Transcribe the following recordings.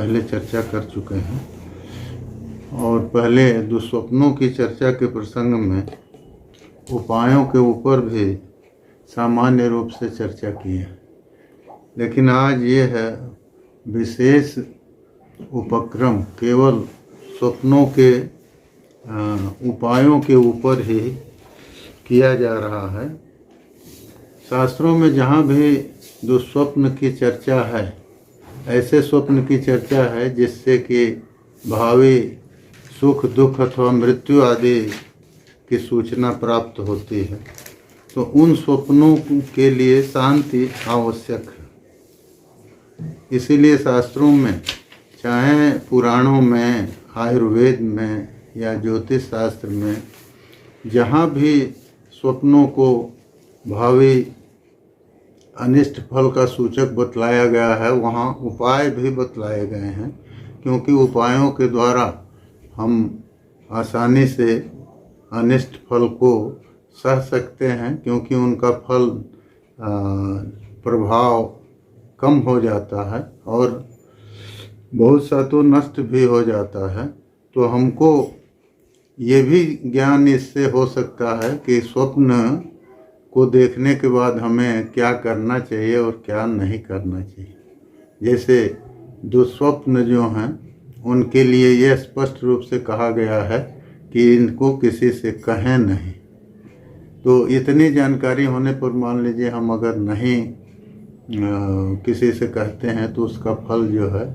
पहले चर्चा कर चुके हैं और पहले दुस्वप्नों की चर्चा के प्रसंग में उपायों के ऊपर भी सामान्य रूप से चर्चा की है। लेकिन आज ये है विशेष उपक्रम केवल स्वप्नों के उपायों के ऊपर ही किया जा रहा है। शास्त्रों में जहाँ भी दुस्वप्न की चर्चा है, ऐसे स्वप्न की चर्चा है जिससे कि भावी सुख दुख अथवा मृत्यु आदि की सूचना प्राप्त होती है, तो उन स्वप्नों के लिए शांति आवश्यक है। इसीलिए शास्त्रों में, चाहे पुराणों में, आयुर्वेद में या ज्योतिष शास्त्र में, जहाँ भी स्वप्नों को भावी अनिष्ट फल का सूचक बतलाया गया है, वहाँ उपाय भी बतलाए गए हैं, क्योंकि उपायों के द्वारा हम आसानी से अनिष्ट फल को सह सकते हैं, क्योंकि उनका फल प्रभाव कम हो जाता है और बहुत सा तो नष्ट भी हो जाता है। तो हमको ये भी ज्ञान इससे हो सकता है कि स्वप्न को देखने के बाद हमें क्या करना चाहिए और क्या नहीं करना चाहिए। जैसे दुस्वप्न जो हैं उनके लिए यह स्पष्ट रूप से कहा गया है कि इनको किसी से कहें नहीं। तो इतनी जानकारी होने पर मान लीजिए हम अगर नहीं किसी से कहते हैं तो उसका फल जो है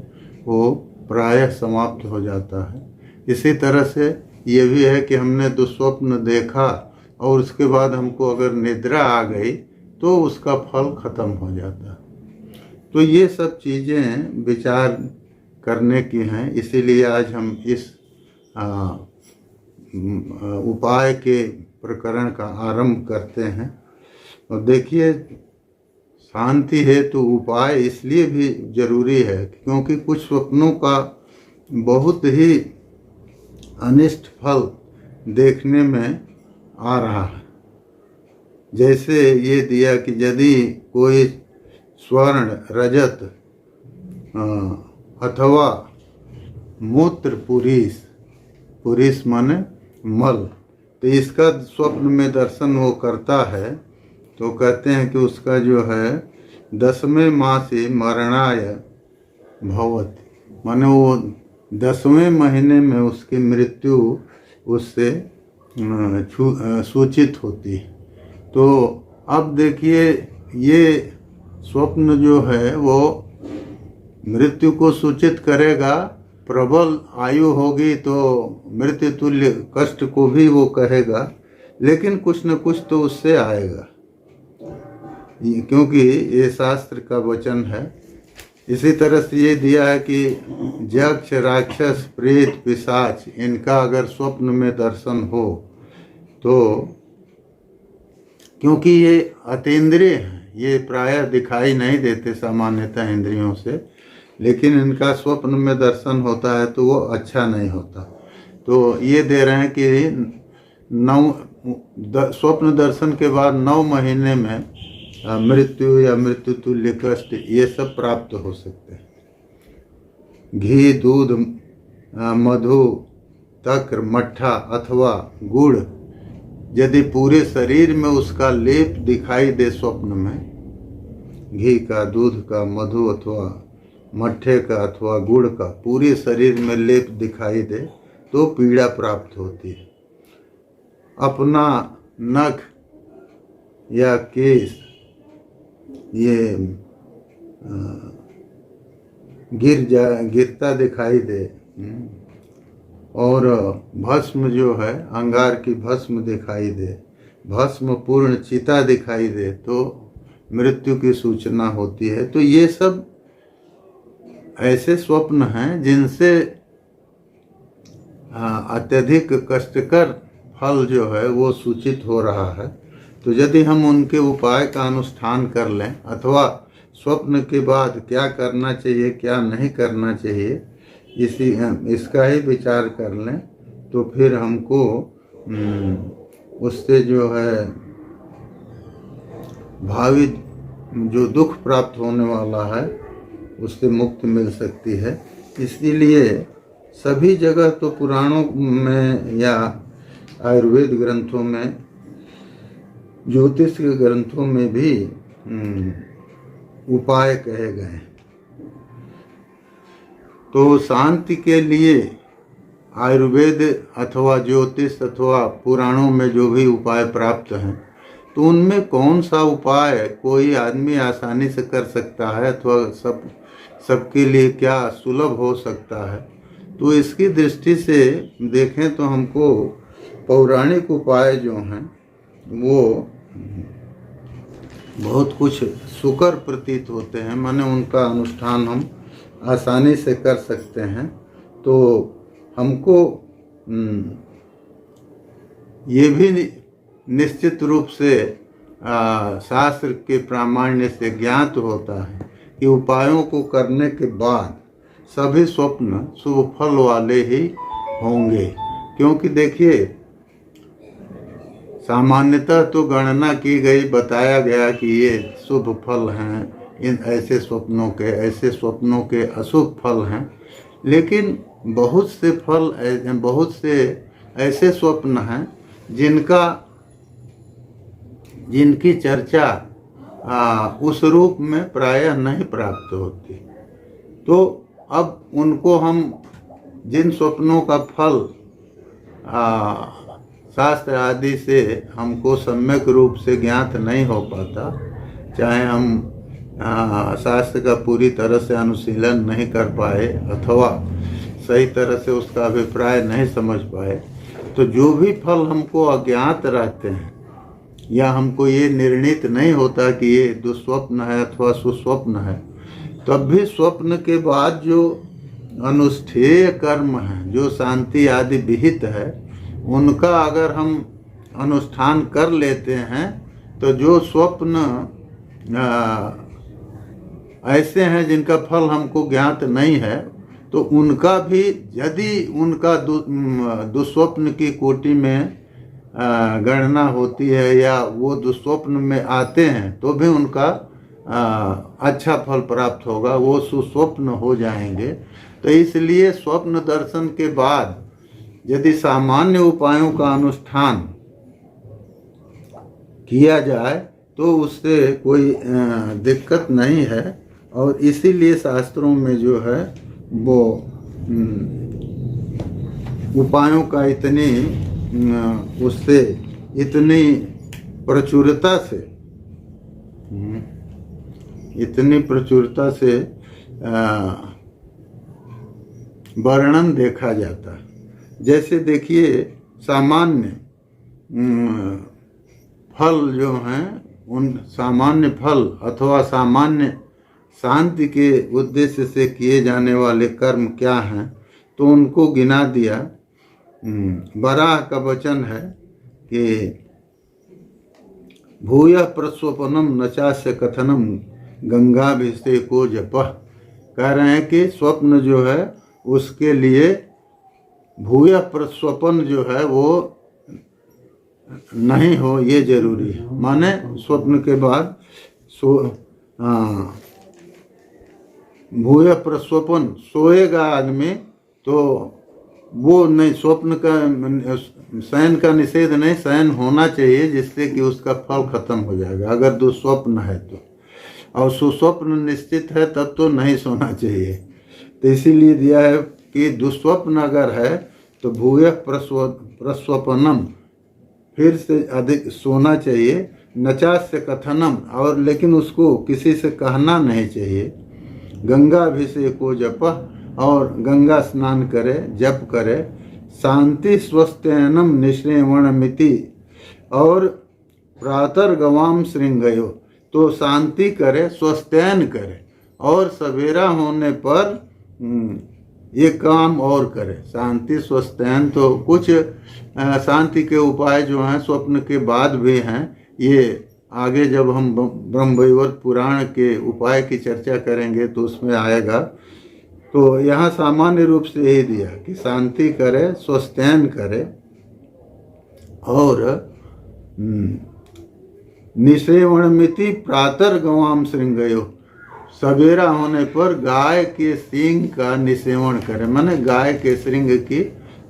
वो प्रायः समाप्त हो जाता है। इसी तरह से ये भी है कि हमने दुस्वप्न देखा और उसके बाद हमको अगर निद्रा आ गई तो उसका फल खत्म हो जाता है। तो ये सब चीज़ें विचार करने की हैं। इसीलिए आज हम इस उपाय के प्रकरण का आरंभ करते हैं। और देखिए, शांति हेतु उपाय इसलिए भी जरूरी है क्योंकि कुछ स्वप्नों का बहुत ही अनिष्ट फल देखने में आ रहा है। जैसे ये दिया कि यदि कोई स्वर्ण, रजत अथवा मूत्र पुरीस माने मल, तो इसका स्वप्न में दर्शन वो करता है तो कहते हैं कि उसका जो है 10वें मासे मरणाय भवति, माने वो 10वें महीने में उसकी मृत्यु उससे सूचित होती है। तो अब देखिए, ये स्वप्न जो है वो मृत्यु को सूचित करेगा। प्रबल आयु होगी तो मृत्यु तुल्य कष्ट को भी वो कहेगा, लेकिन कुछ न कुछ तो उससे आएगा, क्योंकि ये शास्त्र का वचन है। इसी तरह से ये दिया है कि यक्ष, राक्षस, प्रेत, पिशाच, इनका अगर स्वप्न में दर्शन हो तो, क्योंकि ये अतीन्द्रिय हैं, ये प्रायः दिखाई नहीं देते सामान्यतः इंद्रियों से, लेकिन इनका स्वप्न में दर्शन होता है तो वो अच्छा नहीं होता। तो ये दे रहे हैं कि स्वप्न दर्शन के बाद 9 महीने में मृत्यु या मृत्यु तुल्य कष्ट ये सब प्राप्त हो सकते हैं। घी, दूध, मधु, तक्र, मट्ठा अथवा गुड़, यदि पूरे शरीर में उसका लेप दिखाई दे स्वप्न में, घी का, दूध का, मधु अथवा मट्ठे का अथवा गुड़ का पूरे शरीर में लेप दिखाई दे तो पीड़ा प्राप्त होती है। अपना नख या केश ये गिरता दिखाई दे, और भस्म जो है, अंगार की भस्म दिखाई दे, भस्म पूर्ण चिता दिखाई दे तो मृत्यु की सूचना होती है। तो ये सब ऐसे स्वप्न हैं जिनसे अत्यधिक कष्टकर फल जो है वो सूचित हो रहा है। तो यदि हम उनके उपाय का अनुष्ठान कर लें अथवा स्वप्न के बाद क्या करना चाहिए क्या नहीं करना चाहिए इसका ही विचार कर लें, तो फिर हमको उससे जो है भावी जो दुख प्राप्त होने वाला है उससे मुक्ति मिल सकती है। इसीलिए सभी जगह तो पुराणों में या आयुर्वेद ग्रंथों में, ज्योतिष के ग्रंथों में भी उपाय कहे गए हैं। तो शांति के लिए आयुर्वेद अथवा ज्योतिष अथवा पुराणों में जो भी उपाय प्राप्त हैं, तो उनमें कौन सा उपाय कोई आदमी आसानी से कर सकता है अथवा सबके लिए क्या सुलभ हो सकता है, तो इसकी दृष्टि से देखें तो हमको पौराणिक उपाय जो हैं वो बहुत कुछ सुकर प्रतीत होते हैं, माने उनका अनुष्ठान हम आसानी से कर सकते हैं। तो हमको ये भी निश्चित रूप से शास्त्र के प्रामाण्य से ज्ञात होता है कि उपायों को करने के बाद सभी स्वप्न शुभ फल वाले ही होंगे। क्योंकि देखिए, सामान्यतः तो गणना की गई, बताया गया कि ये शुभ फल हैं, इन ऐसे स्वप्नों के अशुभ फल हैं, लेकिन बहुत से ऐसे स्वप्न हैं जिनकी चर्चा उस रूप में प्रायः नहीं प्राप्त होती। तो अब उनको हम, जिन स्वप्नों का फल शास्त्र आदि से हमको सम्यक रूप से ज्ञात नहीं हो पाता, चाहे हम शास्त्र का पूरी तरह से अनुशीलन नहीं कर पाए अथवा सही तरह से उसका अभिप्राय नहीं समझ पाए, तो जो भी फल हमको अज्ञात रहते हैं या हमको ये निर्णित नहीं होता कि ये दुस्वप्न है अथवा सुस्वप्न है, तब भी स्वप्न के बाद जो अनुष्ठेय कर्म है, जो शांति आदि विहित है, उनका अगर हम अनुष्ठान कर लेते हैं तो जो स्वप्न ऐसे हैं जिनका फल हमको ज्ञात नहीं है, तो उनका भी यदि उनका दुस्वप्न की कोटि में गणना होती है या वो दुस्वप्न में आते हैं, तो भी उनका अच्छा फल प्राप्त होगा, वो सुस्वप्न हो जाएंगे। तो इसलिए स्वप्न दर्शन के बाद यदि सामान्य उपायों का अनुष्ठान किया जाए तो उससे कोई दिक्कत नहीं है। और इसीलिए शास्त्रों में जो है वो उपायों का इतनी प्रचुरता से वर्णन देखा जाता है। जैसे देखिए, सामान्य फल जो हैं, उन सामान्य फल अथवा सामान्य शांति के उद्देश्य से किए जाने वाले कर्म क्या हैं, तो उनको गिना दिया। बराह का वचन है कि भूयः प्रस्वपनम नचास्य कथनम गंगाभिषेको जपः। कह रहे हैं कि स्वप्न जो है उसके लिए भूयः प्रस्वपन जो है वो नहीं हो, ये जरूरी है। माने स्वप्न के बाद भूयः प्रस्वपन, सोएगा आदमी तो वो नहीं, स्वप्न का शयन का निषेध नहीं, शयन होना चाहिए जिससे कि उसका फल खत्म हो जाएगा अगर दुस्वप्न है तो। और सुस्वप्न निश्चित है तब तो नहीं सोना चाहिए। तो इसीलिए दिया है कि दुस्वप्न अगर है तो भूयः प्रस्वपनम, फिर से अधिक सोना चाहिए। नचास्य कथनम, और लेकिन उसको किसी से कहना नहीं चाहिए। गंगाभिषेको जपः, और गंगा स्नान करे, जप करे। शांति स्वस्त्ययनम निश्रेवणमिति, और प्रातर्गवाम श्रृंगयो, तो शांति करे, स्वस्त्ययन करे, और सवेरा होने पर ये काम और करे। शांति स्वस्त्ययन, तो कुछ शांति के उपाय जो हैं स्वप्न के बाद भी हैं। ये आगे जब हम ब्रह्मवैवर्त पुराण के उपाय की चर्चा करेंगे तो उसमें आएगा। तो यहाँ सामान्य रूप से यही दिया कि शांति करे, स्वस्त्ययन करे, और निषेवणमिति प्रातर्गवाम श्रृंगयो, सवेरा होने पर गाय के सींग का निसेवन करे, माने गाय के श्रृंग की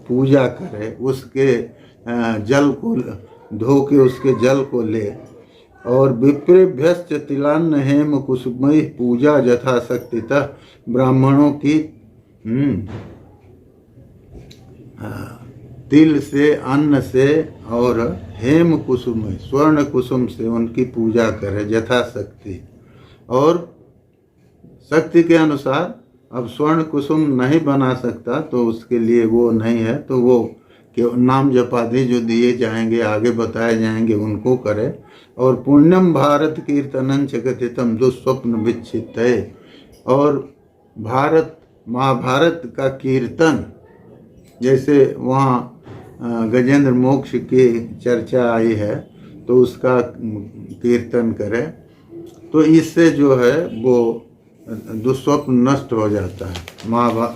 पूजा करे, उसके जल को धो के उसके जल को ले। और विप्रेभ्यश्च तिलान्न हेम कुसुमई पूजा यथाशक्तितः ब्राह्मणों की तिल से, अन्न से और हेम कुसुम स्वर्ण कुसुम से उनकी पूजा करे यथाशक्ति। और शक्ति के अनुसार, अब स्वर्ण कुसुम नहीं बना सकता तो उसके लिए वो नहीं है, तो वो नाम जपादि जो दिए जाएंगे, आगे बताए जाएंगे, उनको करे। और पुण्यम भारत कीर्तनं च कथितम दुस्वप्न विच्छित है। और भारत महाभारत का कीर्तन, जैसे वहाँ गजेंद्र मोक्ष की चर्चा आई है तो उसका कीर्तन करे, तो इससे जो है वो दुस्वप्न नष्ट हो जाता है।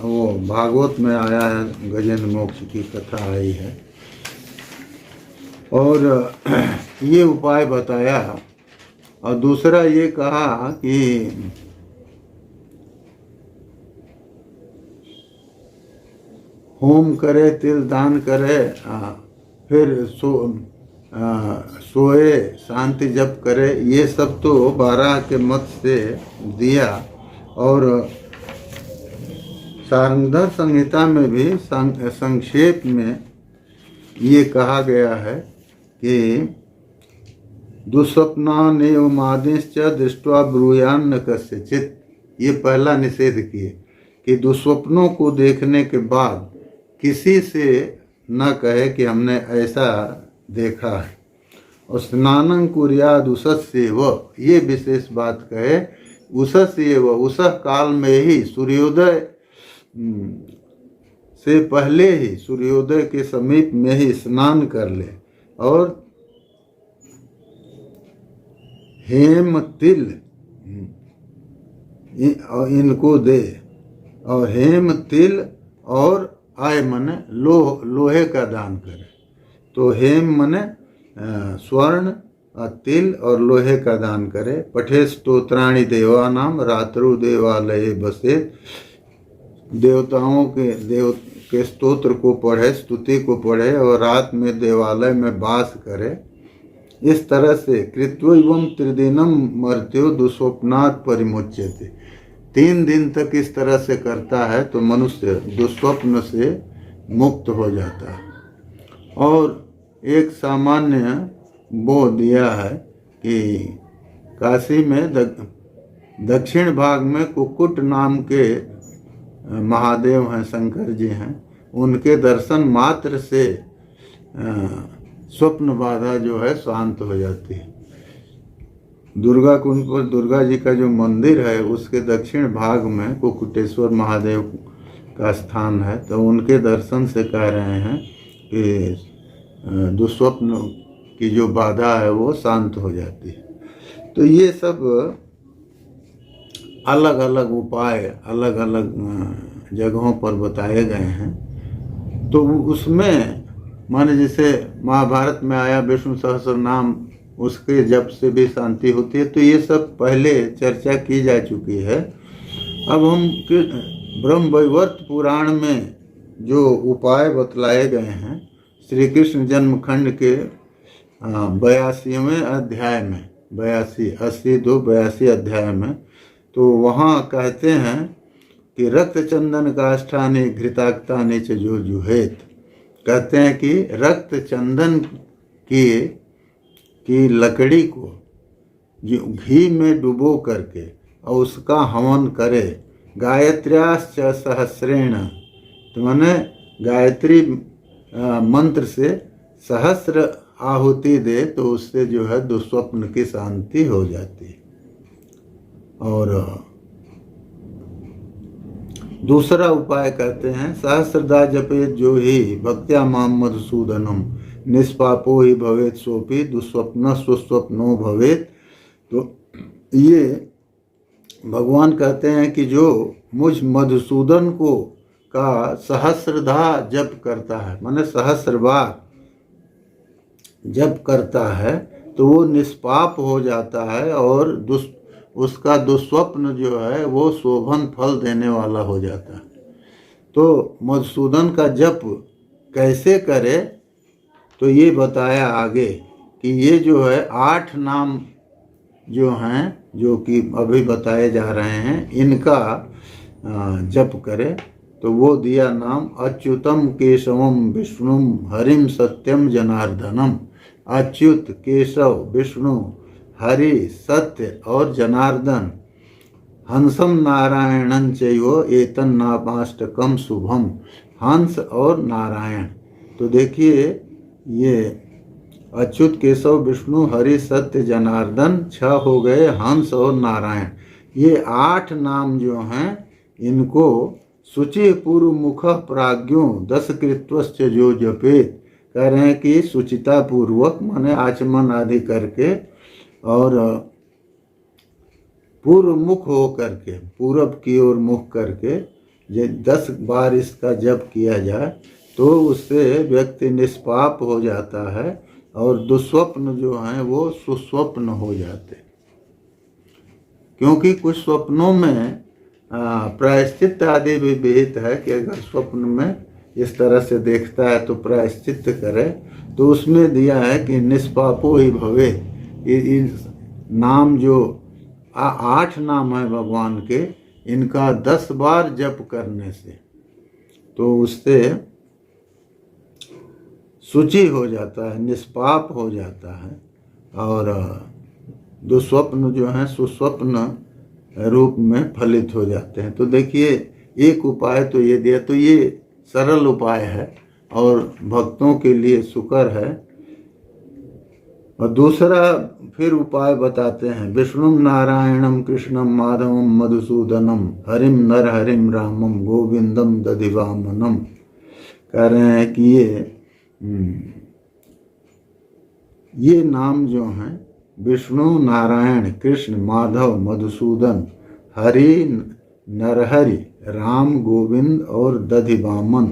वो भागवत में आया है, गजेंद्र मोक्ष की कथा आई है। और ये उपाय बताया। और दूसरा ये कहा कि होम करे, तिल दान करे, फिर सोए, शांति जप करे। ये सब तो 12 के मत से दिया। और शारंगधर संहिता में भी संक्षेप में ये कहा गया है कि दुस्वप्नानेवमादिश्च दृष्ट्वा ब्रूयान्न कस्यचित्। ये पहला निषेध किए कि दुस्वप्नों को देखने के बाद किसी से न कहे कि हमने ऐसा देखा है। और स्नानं कुर्याद उसस्येव, ये विशेष बात कहे, उसस्येव, उस काल में ही, सूर्योदय से पहले ही, सूर्योदय के समीप में ही स्नान कर ले। और हेम तिल इनको दे। और हेम तिल और आय मने लोहे का दान करे। तो हेम मने स्वर्ण, तिल और लोहे का दान करे। पठे स्तोत्राणि देवानाम रात्रु देवालये बसेत। देवताओं के स्तोत्र को पढ़े, स्तुति को पढ़े और रात में देवालय में वास करे। इस तरह से कृत्वैवं त्रिदिनम मर्त्यो दुस्वप्नात् परिमुच्यते। 3 दिन तक इस तरह से करता है तो मनुष्य दुस्वप्न से मुक्त हो जाता है। और एक सामान्य वो दिया है कि काशी में दक्षिण भाग में कुक्कुट नाम के महादेव हैं, शंकर जी हैं। उनके दर्शन मात्र से स्वप्न बाधा जो है शांत हो जाती है। दुर्गा कुंड पर दुर्गा जी का जो मंदिर है उसके दक्षिण भाग में कुक्कुटेश्वर महादेव का स्थान है। तो उनके दर्शन से कह रहे हैं कि दुस्वप्न की जो बाधा है वो शांत हो जाती है। तो ये सब अलग अलग उपाय अलग अलग जगहों पर बताए गए हैं। तो उसमें माने जैसे महाभारत में आया विष्णु सहस्र नाम, उसके जप से भी शांति होती है। तो ये सब पहले चर्चा की जा चुकी है। अब हम ब्रह्मवैवर्त पुराण में जो उपाय बतलाए गए हैं श्री कृष्ण जन्मखंड के 82वें अध्याय में, 82 अध्याय में, तो वहाँ कहते हैं कि रक्त चंदन काष्ठानि घृताक्तानि च जो जुहेत। कहते हैं कि रक्त चंदन की लकड़ी को जो घी में डुबो करके और उसका हवन करे, गायत्र्याश्च सहस्रेण, तो माने गायत्री मंत्र से सहस्र आहुति दे तो उससे जो है दुस्वप्न की शांति हो जाती है। और दूसरा उपाय कहते हैं सहस्रदा जपे जो ही भक्त्या माम मधुसूदनम निष्पापो ही भवेत सोपी दुस्वप्न सुस्वप्नो भवेत। तो ये भगवान कहते हैं कि जो मुझ मधुसूदन को का सहस्रधा जप करता है, माने सहस्र बार जप करता है, तो वो निष्पाप हो जाता है और उसका दुस्वप्न जो है वो शोभन फल देने वाला हो जाता है। तो मधुसूदन का जप कैसे करे, तो ये बताया आगे कि ये जो है 8 नाम जो हैं, जो कि अभी बताए जा रहे हैं, इनका जप करे। तो वो दिया नाम अच्युतम केशवम विष्णुम हरिम सत्यम जनार्दनम। अच्युत, केशव, विष्णु, हरि, सत्य और जनार्दन, हंसम नारायणं चैव एतन नामाष्टकम शुभम। हंस और नारायण। तो देखिए ये अच्युत, केशव, विष्णु, हरि, सत्य, जनार्दन 6 हो गए, हंस और नारायण। ये 8 नाम जो हैं इनको शुचि पूर्व मुख प्राज्ञो 10 कृत्वश्च जो जपेत। कह रहे हैं कि शुचिता पूर्वक माने आचमन आदि करके और पूर्व मुख हो करके, पूरब की ओर मुख करके 10 बार इसका जप किया जाए तो उससे व्यक्ति निष्पाप हो जाता है और दुस्वप्न जो हैं वो सुस्वप्न हो जाते। क्योंकि कुछ स्वप्नों में प्रायश्चित आदि भी विहित है कि अगर स्वप्न में इस तरह से देखता है तो प्रायश्चित करे। तो उसमें दिया है कि निष्पापो ही भवे। इन नाम जो 8 नाम है भगवान के, इनका 10 बार जप करने से तो उससे शुचि हो जाता है, निष्पाप हो जाता है और दुस्वप्न जो है सुस्वप्न रूप में फलित हो जाते हैं। तो देखिए एक उपाय तो ये दिया, तो ये सरल उपाय है और भक्तों के लिए सुकर है। और दूसरा फिर उपाय बताते हैं, विष्णुम नारायणम कृष्णम माधवम मधुसूदनम हरिम नरहरिम रामम गोविंदम दधिवामनम। कह रहे हैं कि ये नाम जो हैं विष्णु, नारायण, कृष्ण, माधव, मधुसूदन, हरि, नरहरि, राम, गोविंद और दधिवामन,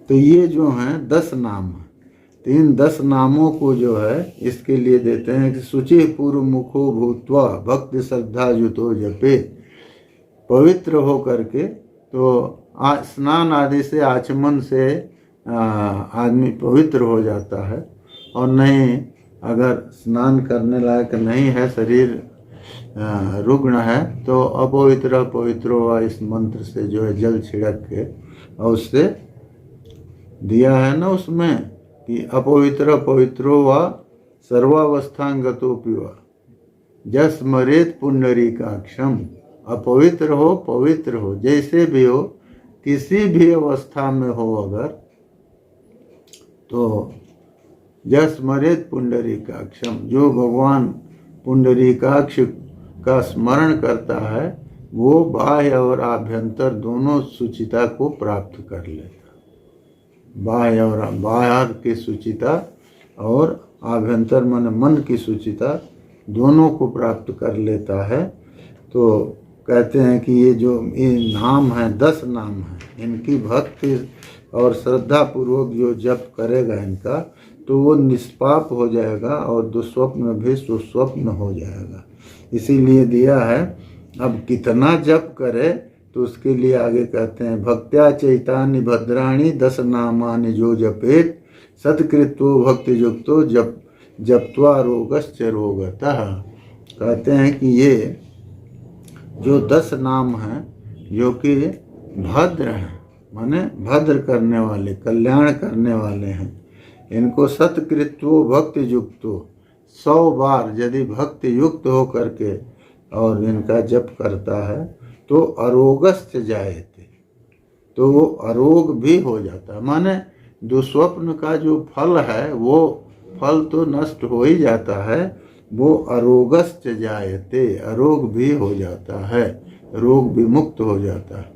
तो ये जो हैं 10 नाम हैं। तो इन 10 नामों को जो है इसके लिए देते हैं कि शुचि पूर्व मुखो भूत्वा भक्ति श्रद्धा युतो जपे। पवित्र हो करके तो स्नान आदि से, आचमन से आदमी पवित्र हो जाता है। और नहीं अगर स्नान करने लायक नहीं है, शरीर रुग्ण है, तो अपवित्र पवित्रो इस मंत्र से जो है जल छिड़क के, और उससे दिया है ना उसमें कि अपवित्र पवित्रो व सर्वावस्थांगतोपि वा जस्मरेत पुंडरीकाक्षम। अपवित्र हो पवित्र हो, जैसे भी हो, किसी भी अवस्था में हो अगर, तो जस्मरेत पुंडरीकाक्षम, जो भगवान पुंडरीकाक्ष का स्मरण करता है वो बाह्य और आभ्यंतर दोनों शुचिता को प्राप्त कर लेता। बाह्य और बाहर की शुचिता और आभ्यंतर मन की शुचिता दोनों को प्राप्त कर लेता है। तो कहते हैं कि ये जो ये नाम है 10 नाम हैं, इनकी भक्ति और श्रद्धा पूर्वक जो जप करेगा इनका, तो वो निष्पाप हो जाएगा और दुस्वप्न भी सुस्वप्न हो जाएगा। इसीलिए दिया है। अब कितना जप करे तो उसके लिए आगे कहते हैं, भक्त्या चैतानि भद्राणि 10 नामानि जो जपेत सत्कृत्वो भक्ति युक्तो जप्त्वा रोगश्च रोगतः। कहते हैं कि ये जो 10 नाम हैं जो कि भद्र हैं, माने भद्र करने वाले, कल्याण करने वाले हैं, इनको सत्कृत्वो भक्ति युक्तो 100 बार यदि भक्ति युक्त हो करके और इनका जप करता है तो अरोगश्च जायते, तो वो अरोग भी हो जाता है। माने दुस्वप्न का जो फल है वो फल तो नष्ट हो ही जाता है, वो अरोगश्च जायते, अरोग भी हो जाता है, रोग भी मुक्त हो जाता है।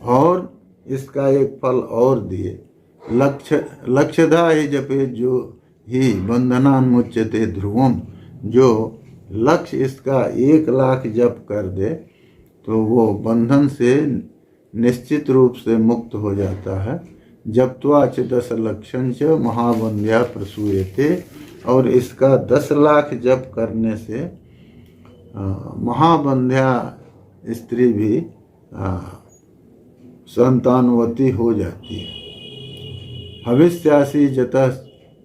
और इसका एक फल और दिए, लक्ष्यधा ही जपे जो ही बंधनान्मुच्यते ध्रुवम। जो लक्ष्य इसका 1 लाख जप कर दे तो वो बंधन से निश्चित रूप से मुक्त हो जाता है। जप्त्वा च 10 लक्षं च महावन्द्या प्रसूयते। और इसका 10 लाख जप करने से महाबंध्या स्त्री भी संतानवती हो जाती है। हविष्यासी जतः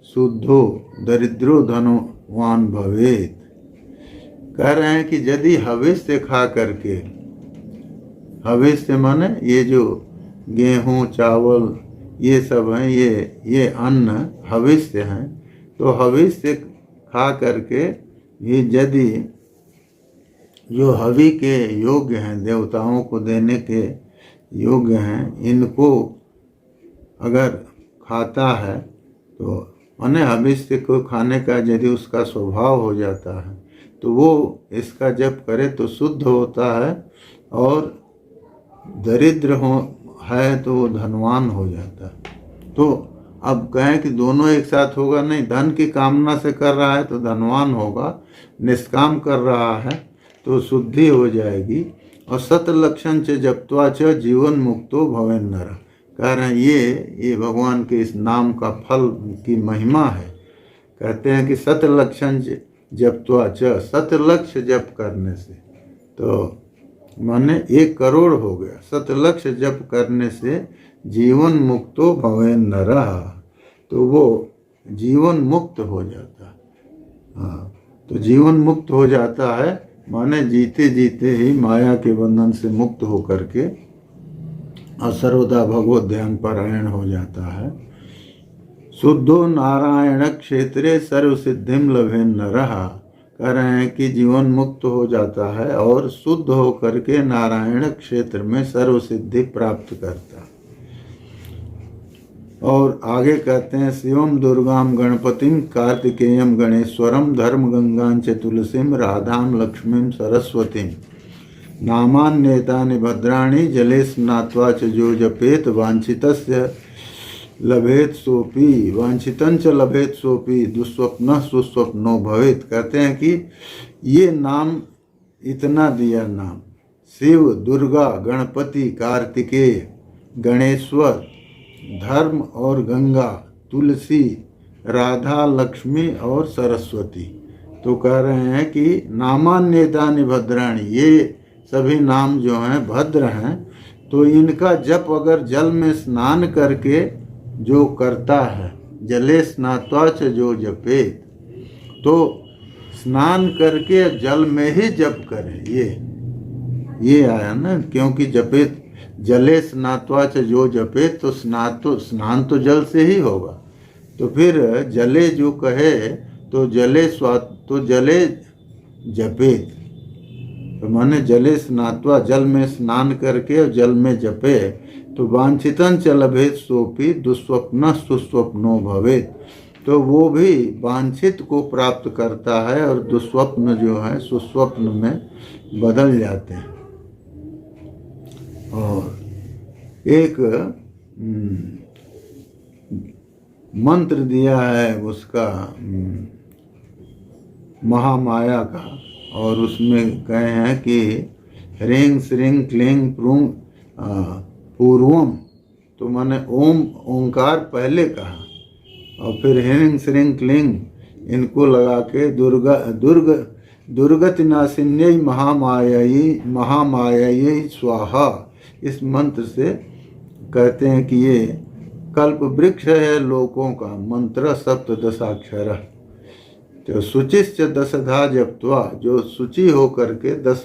शुद्धो दरिद्रो धनवान भवेत। कह रहे हैं कि यदि हविष्य खा करके, हविष्य माने ये जो गेहूँ चावल ये सब हैं, ये अन्न हविष्य हैं, तो हविष्य खा करके ये यदि जो हवि के योग्य हैं, देवताओं को देने के योग्य हैं, इनको अगर खाता है तो माने हविष्य को खाने का यदि उसका स्वभाव हो जाता है तो वो इसका जप करे तो शुद्ध होता है, और दरिद्र हो है तो वो धनवान हो जाता है। तो अब कहें कि दोनों एक साथ होगा, नहीं, धन की कामना से कर रहा है तो धनवान होगा, निष्काम कर रहा है तो शुद्धि हो जाएगी। और सतलक्षण च जप्त्वा च जीवन मुक्तो भवेन नर। कह रहे हैं ये भगवान के इस नाम का फल की महिमा है। कहते हैं कि सतलक्षण जप्त्वा च, सतलक्ष्य जप करने से, तो माने 1 करोड़ हो गया। सतलक्ष्य जप करने से जीवन मुक्तो भवेन नरः, तो वो जीवन मुक्त हो जाता है। हाँ, तो जीवन मुक्त हो जाता है माने जीते जीते ही माया के बंधन से मुक्त हो करके और सर्वदा भगवत ध्यान परायण हो जाता है। शुद्धो नारायण क्षेत्रे सर्व सिद्धिम लभेन नरः। कह रहे हैं कि जीवन मुक्त हो जाता है और शुद्ध हो करके नारायण क्षेत्र में सर्व सिद्धि प्राप्त करता है। और आगे कहते हैं शिवम दुर्गाम गणपतिम कार्तिकेयम गणेश्वरम धर्म गंगां च तुलसीम राधाम लक्ष्मीम सरस्वतीम नामान्येतानि भद्राणि जले स्नात्वा च जो जपेत वांछितस्य लभेत सोपी वांछितं च लभेत सोपी दुस्वप्न सुस्वप्नो भवेत। कहते हैं कि ये नाम, इतना दिया नाम, शिव, दुर्गा, गणपति, कार्तिकेय, गणेश्वर, धर्म और गंगा, तुलसी, राधा, लक्ष्मी और सरस्वती। तो कह रहे हैं कि नामान्येतानि भद्राणि, ये सभी नाम जो हैं भद्र हैं। तो इनका जप अगर जल में स्नान करके जो करता है, जले स्नात्वा च जो जपे, तो स्नान करके जल में ही जप करे। ये आया ना, क्योंकि जपे जले स्नात्वा च जो जपे, तो स्नान तो जल से ही होगा। तो फिर जले जो कहे तो जले जपे, तो माने जले स्नात्वा, जल में स्नान करके और जल में जपे, तो वांछितं च लभेत सोपि दुस्वप्न सुस्वप्नो भवेत। तो वो भी वांछित को प्राप्त करता है और दुस्वप्न जो है सुस्वप्न में बदल जाते हैं। और एक मंत्र दिया है उसका महामाया का, और उसमें कहे हैं कि ह्रीं श्रीं क्लीं प्रूं पूर्वम, तो मैंने ओंकार पहले कहा, और फिर ह्रीं श्रीं क्लीं इनको लगा के दुर्गति नाशिन्यै महामायै स्वाहा, इस मंत्र से कहते हैं कि ये कल्प वृक्ष है लोकों का मंत्र सप्तदशाक्षर। तो शुचिश्च दशधा जप्त्वा, जो शुचि हो करके 10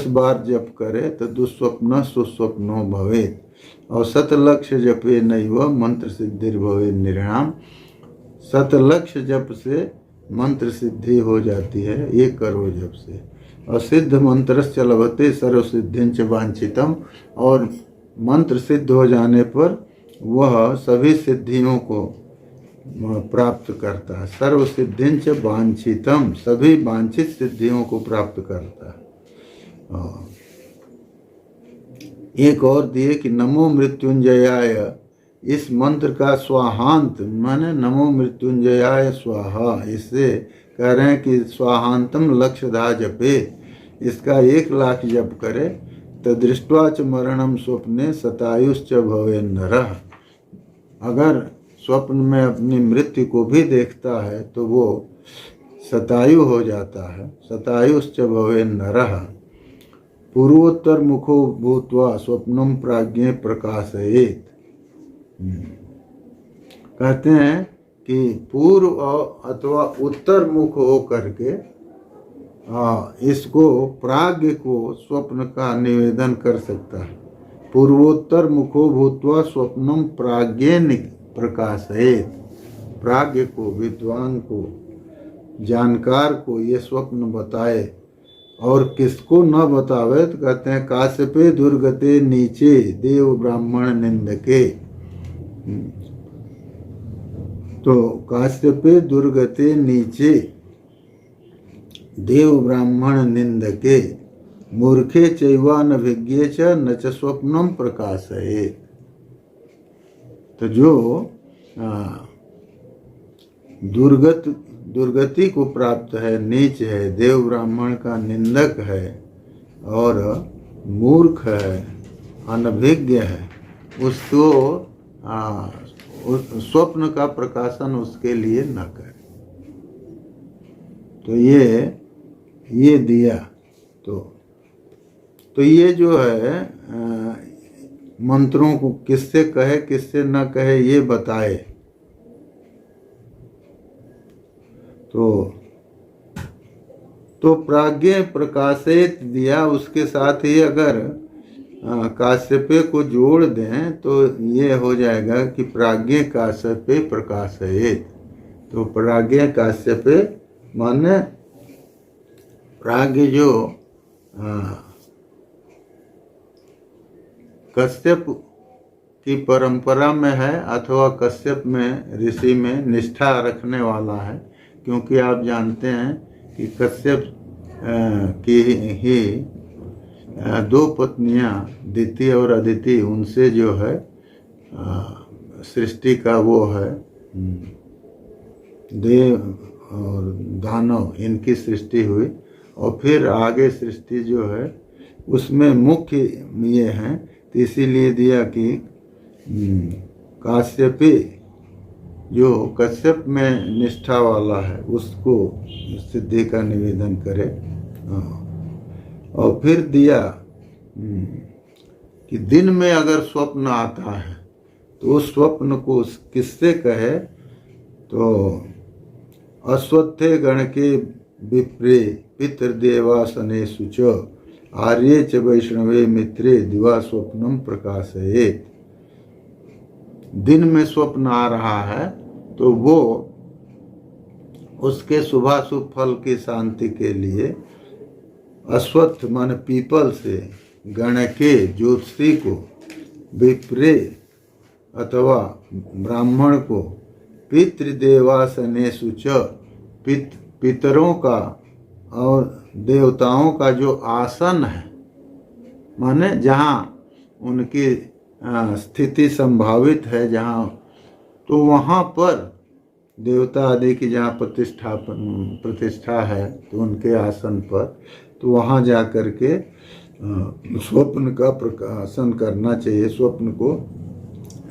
बार जप करे तो दुस्वप्न सुस्वप्नो भवेत। और शतलक्ष्य जपे नैव मंत्र सिद्धिर्भवेत् निर्णाम। शतलक्ष्य जप से मंत्र सिद्धि हो जाती है 1 करोड़ जप से। और सिद्ध मंत्रश्च लभते सर्व सिद्धिंच वांछितम, और मंत्र सिद्ध हो जाने पर वह सभी सिद्धियों को प्राप्त करता है। सर्व सिद्धिंच वांछितम, सभी वांछित सिद्धियों को प्राप्त करता है। एक और दिए कि नमो मृत्युंजयाय, इस मंत्र का स्वाहांत माने नमो मृत्युंजयाय स्वाहा, इससे कह रहे हैं कि स्वाहांतम लक्षधा जपे, इसका 1 लाख जप करे तो दृष्ट्वा च मरणम स्वप्ने शतायुश्च भवे नरः। अगर स्वप्न में अपनी मृत्यु को भी देखता है तो वो शतायु हो जाता है। शतायुश्च भवे नरः पूर्वोत्तर मुखो भूत्वा स्वप्नम प्राज्ञे प्रकाशयेत्। कहते हैं कि पूर्व अथवा उत्तर मुख हो करके इसको प्राज्ञ को स्वप्न का निवेदन कर सकता है। पूर्वोत्तर मुखो भूत्वा स्वप्नम प्राज्ञेन प्रकाशयेत्। प्राज्ञ को, विद्वान को, जानकार को ये स्वप्न बताए। और किसको न बतावे तो कहते हैं काश्यपे दुर्गते नीचे देव ब्राह्मण निंदके। तो काश्यपे दुर्गते नीचे देव ब्राह्मण निंदके मूर्खे चैवानभिज्ञे च न च स्वप्नम प्रकाशयेत्। तो जो दुर्गति को प्राप्त है, नीच है, देव ब्राह्मण का निंदक है और मूर्ख है, अनभिज्ञ है, उसको स्वप्न का प्रकाशन उसके लिए न करे। तो ये दिया। तो ये जो है मंत्रों को किससे कहे किससे न कहे ये बताए। तो प्राज्ञ प्रकाशित दिया। उसके साथ ही अगर काश्यपे को जोड़ दें तो ये हो जाएगा कि प्राज्ञ काश्यपे प्रकाशित। तो प्राज्ञ काश्यपे माने प्राज्ञ जो कश्यप की परंपरा में है अथवा कश्यप में ऋषि में निष्ठा रखने वाला है। क्योंकि आप जानते हैं कि कश्यप की ही दो पत्नियां दिति और अदिति, उनसे जो है सृष्टि का वो है देव और दानव, इनकी सृष्टि हुई। और फिर आगे सृष्टि जो है उसमें मुख्य ये हैं। तो इसीलिए दिया कि काश्यपे जो कश्यप में निष्ठा वाला है उसको सिद्धि का निवेदन करे। और फिर दिया कि दिन में अगर स्वप्न आता है तो उस स्वप्न को किससे कहे। तो अश्वत्थे गण के विप्रे पितृदेवासनेषु च आर्ये च वैष्णवे मित्रे दिवा स्वप्नम प्रकाशयेत्। दिन में स्वप्न आ रहा है तो वो उसके शुभाशुभ फल की शांति के लिए अश्वत्थ मान पीपल से, गण के ज्योतिषी को, विप्रे अथवा ब्राह्मण को, पितृदेवासनेषु च पितरों का और देवताओं का जो आसन है माने जहाँ उनकी स्थिति संभावित है, जहाँ तो वहाँ पर देवता आदि की जहाँ प्रतिष्ठा है तो उनके आसन पर, तो वहाँ जा कर के स्वप्न का प्रकाशन करना चाहिए। स्वप्न को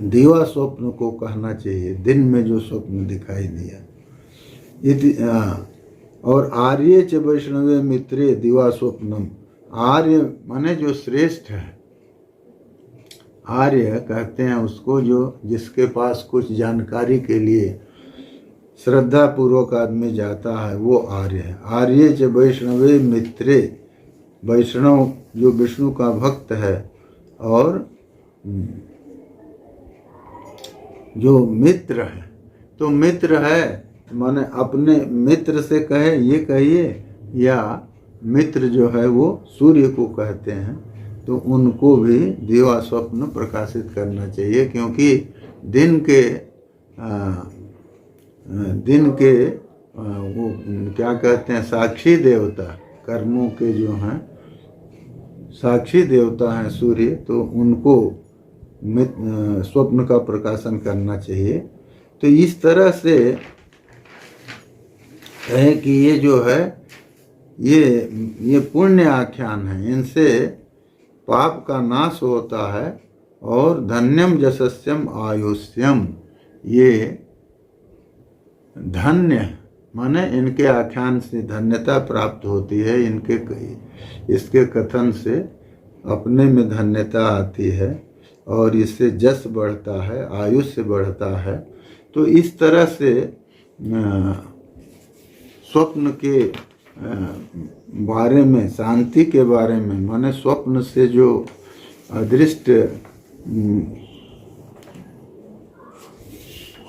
दिवा स्वप्न को कहना चाहिए, दिन में जो स्वप्न दिखाई दिया। और आर्य च वैष्णवे मित्रे दिवा स्वप्नम। आर्य माने जो श्रेष्ठ है। आर्य कहते हैं उसको जो जिसके पास कुछ जानकारी के लिए श्रद्धा पूर्वक आदमी जाता है वो आर्य है। आर्य च वैष्णवे मित्रे, वैष्णव जो विष्णु का भक्त है और जो मित्र है। तो मित्र है माने अपने मित्र से कहे ये कहिए, या मित्र जो है वो सूर्य को कहते हैं, तो उनको भी दिवा स्वप्न प्रकाशित करना चाहिए। क्योंकि दिन के वो क्या कहते हैं साक्षी देवता, कर्मों के जो हैं साक्षी देवता हैं सूर्य, तो उनको स्वप्न का प्रकाशन करना चाहिए। तो इस तरह से है कि ये जो है ये पुण्य आख्यान है। इनसे पाप का नाश होता है और धन्यम यशस्यम आयुष्यम, ये धन्य माने इनके आख्यान से धन्यता प्राप्त होती है, इसके कथन से अपने में धन्यता आती है और इससे जस बढ़ता है, आयुष्य बढ़ता है। तो इस तरह से स्वप्न के बारे में, शांति के बारे में, माने स्वप्न से जो अदृष्ट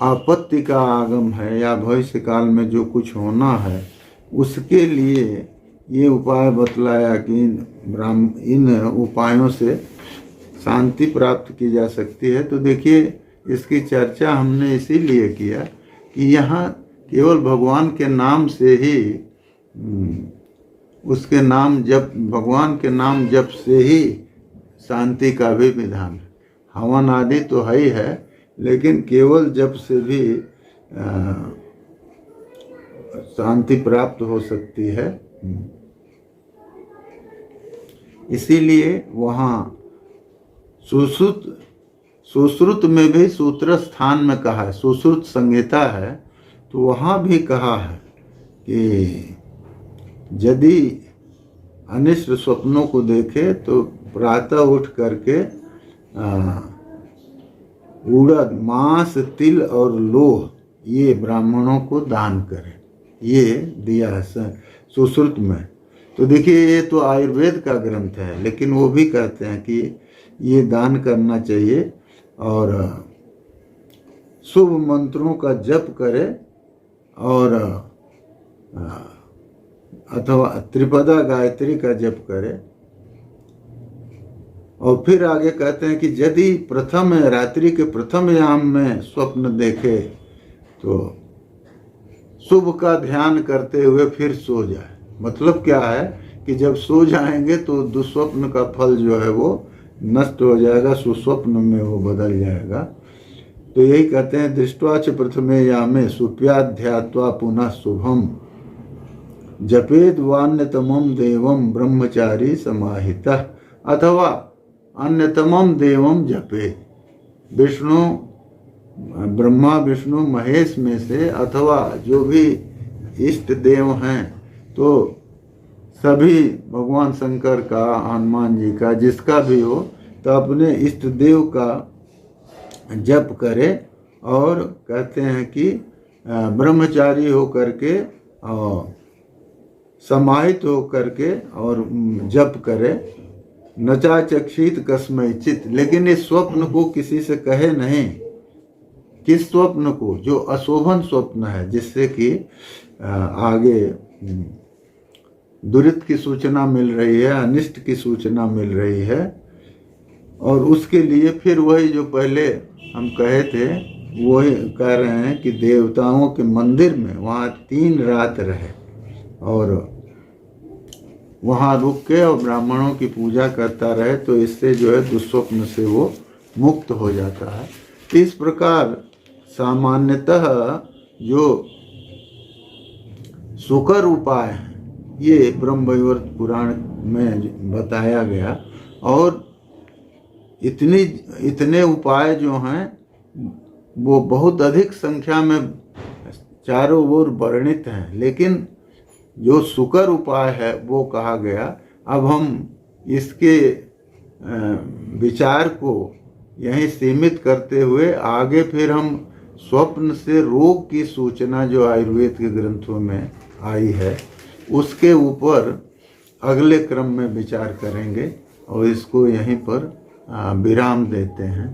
आपत्ति का आगम है या भविष्य काल में जो कुछ होना है, उसके लिए ये उपाय बतलाया कि इन उपायों से शांति प्राप्त की जा सकती है। तो देखिए, इसकी चर्चा हमने इसीलिए किया कि यहाँ केवल भगवान के नाम से ही, उसके नाम जप, भगवान के नाम जप से ही शांति का भी विधान है। हवन आदि तो है ही है, लेकिन केवल जप से भी शांति प्राप्त हो सकती है। इसीलिए वहाँ सुश्रुत में भी सूत्र स्थान में कहा है, सुश्रुत संहिता है, तो वहाँ भी कहा है कि यदि अनिष्ट स्वप्नों को देखे तो प्रातः उठ करके उड़द, मांस, तिल और लोह ये ब्राह्मणों को दान करें। ये दिया है सुश्रुत में। तो देखिए, ये तो आयुर्वेद का ग्रंथ है, लेकिन वो भी कहते हैं कि ये दान करना चाहिए और शुभ मंत्रों का जप करे और अथवा त्रिपदा गायत्री का जप करे। और फिर आगे कहते हैं कि यदि रात्रि के प्रथम याम में स्वप्न देखे तो शुभ का ध्यान करते हुए फिर सो जाए। मतलब क्या है कि जब सो जाएंगे तो दुस्वप्न का फल जो है वो नष्ट हो जाएगा, सुस्वप्न में वो बदल जाएगा। तो यही कहते हैं, दृष्ट्वा च प्रथमे यामे सुप्याध्यात्वा पुनः शुभम जपेद वान्यतमम देवम ब्रह्मचारी समाहितः, अथवा अन्यतमम देवम जपेद। विष्णु, ब्रह्मा विष्णु महेश में से अथवा जो भी इष्ट देव हैं, तो सभी भगवान शंकर का, हनुमान जी का, जिसका भी हो, तो अपने इष्ट देव का जप करे और कहते हैं कि ब्रह्मचारी हो करके और समाहित हो करके और जप करे। नचा चक्षित कस्मय चित, लेकिन इस स्वप्न को किसी से कहे नहीं। किस स्वप्न को? जो अशोभन स्वप्न है, जिससे कि आगे दुरित की सूचना मिल रही है, अनिष्ट की सूचना मिल रही है। और उसके लिए फिर वही जो पहले हम कहे थे, वही कह रहे हैं कि देवताओं के मंदिर में वहाँ 3 रात रहे और वहाँ रुक के और ब्राह्मणों की पूजा करता रहे, तो इससे जो है दुस्वप्न से वो मुक्त हो जाता है। इस प्रकार सामान्यतः जो सुकर उपाय हैं, ये ब्रह्मवैवर्त पुराण में बताया गया। और इतने उपाय जो हैं वो बहुत अधिक संख्या में चारों ओर वर्णित हैं, लेकिन जो सुकर उपाय है वो कहा गया। अब हम इसके विचार को यहीं सीमित करते हुए आगे फिर हम स्वप्न से रोग की सूचना जो आयुर्वेद के ग्रंथों में आई है, उसके ऊपर अगले क्रम में विचार करेंगे और इसको यहीं पर विराम देते हैं।